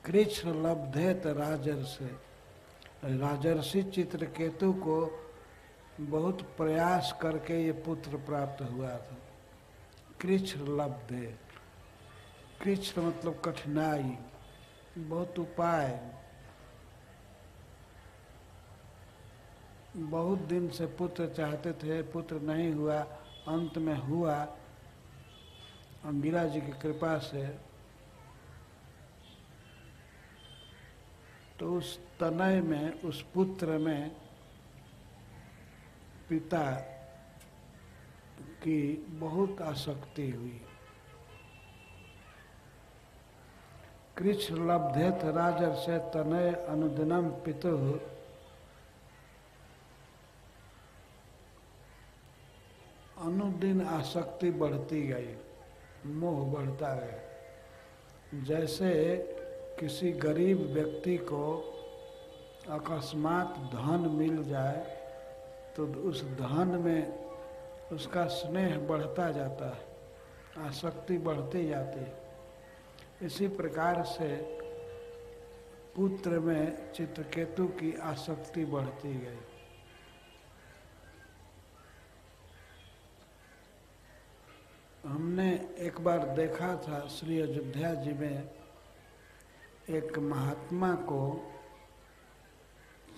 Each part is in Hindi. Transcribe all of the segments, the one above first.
कृष्ण लब्धेत राजर्षि। राजर्षि चित्रकेतु को बहुत प्रयास करके ये पुत्र प्राप्त हुआ था। कृष्ण लब्धे, कृष्ण मतलब कठिनाई, बहुत उपाय, बहुत दिन से पुत्र चाहते थे, पुत्र नहीं हुआ, अंत में हुआ अंगिरा जी की कृपा से। तो उस तनय में, उस पुत्र में पिता की बहुत आसक्ति हुई। कृष्ण लब्धेत राजर्षे तनय अनुदिनम पितुः। अनुदिन आसक्ति बढ़ती गई, मोह बढ़ता गया। जैसे किसी गरीब व्यक्ति को अकस्मात धन मिल जाए तो उस धन में उसका स्नेह बढ़ता जाता है, आसक्ति बढ़ती जाती है। इसी प्रकार से पुत्र में चित्रकेतु की आसक्ति बढ़ती गई। हमने एक बार देखा था श्री अयोध्या जी में एक महात्मा को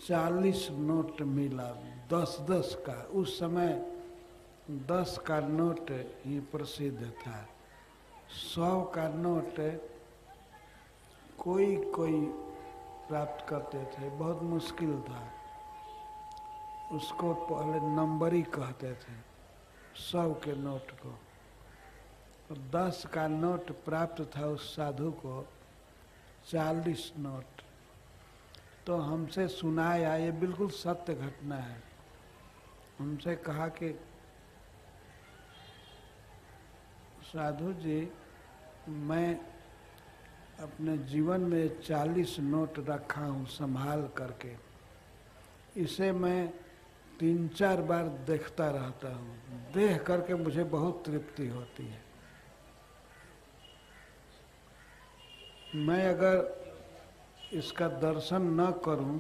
40 नोट मिला, 10-10 का। उस समय 10 का नोट ही प्रसिद्ध था। 100 का नोट कोई कोई प्राप्त करते थे, बहुत मुश्किल था। उसको पहले नंबरी कहते थे 100 के नोट को। 10 का नोट प्राप्त था उस साधु को, 40 नोट। तो हमसे सुनाया, ये बिल्कुल सत्य घटना है। हमसे कहा कि साधु जी, मैं अपने जीवन में 40 नोट रखा हूँ संभाल करके। इसे मैं 3-4 बार देखता रहता हूँ, देख करके मुझे बहुत तृप्ति होती है। मैं अगर इसका दर्शन न करूं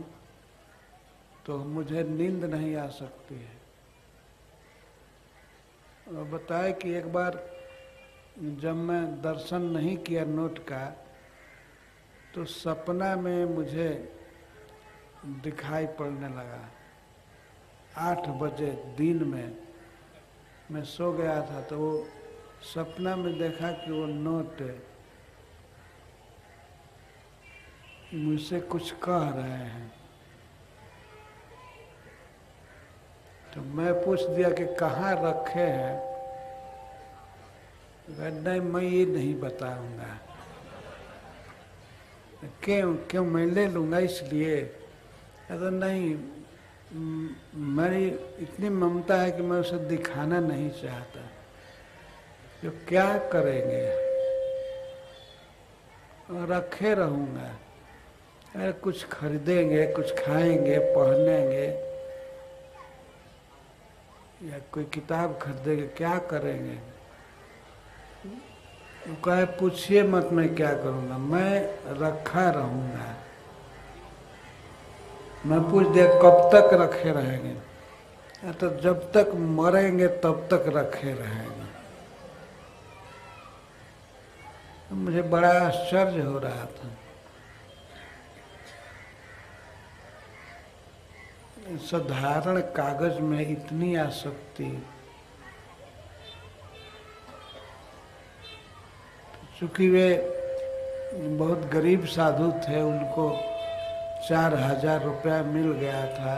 तो मुझे नींद नहीं आ सकती है। और बताए कि एक बार जब मैं दर्शन नहीं किया नोट का, तो सपना में मुझे दिखाई पड़ने लगा। 8 बजे दिन में मैं सो गया था, तो वो सपना में देखा कि वो नोट मुझसे कुछ कह रहे हैं। तो मैं पूछ दिया कि कहाँ रखे हैं। नहीं, मैं ये नहीं बताऊंगा। क्यों मैं ले लूंगा इसलिए? तो नहीं, मेरी इतनी ममता है कि मैं उसे दिखाना नहीं चाहता। तो क्या करेंगे, रखे रहूंगा। अरे कुछ खरीदेंगे, कुछ खाएंगे, पहनेंगे, या कोई किताब खरीदेंगे, क्या करेंगे? वो कहे पूछिए मत, मैं क्या करूंगा, मैं रखा रहूंगा। मैं पूछ दिया कब तक रखे रहेंगे? तो जब तक मरेंगे तब तक रखे रहेंगे। तो मुझे बड़ा आश्चर्य हो रहा था। साधारण कागज में इतनी आसक्ति। चूंकि वे बहुत गरीब साधु थे, उनको 4000 रुपया मिल गया था।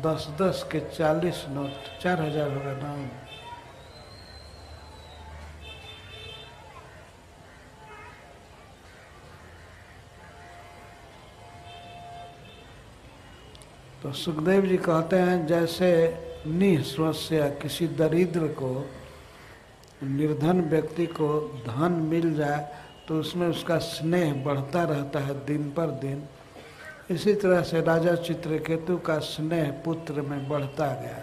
10-10 के 40 नोट, 4000 होगा ना। तो सुखदेव जी कहते हैं, जैसे निःस्वस्य, किसी दरिद्र को, निर्धन व्यक्ति को धन मिल जाए तो उसमें उसका स्नेह बढ़ता रहता है दिन पर दिन। इसी तरह से राजा चित्रकेतु का स्नेह पुत्र में बढ़ता गया।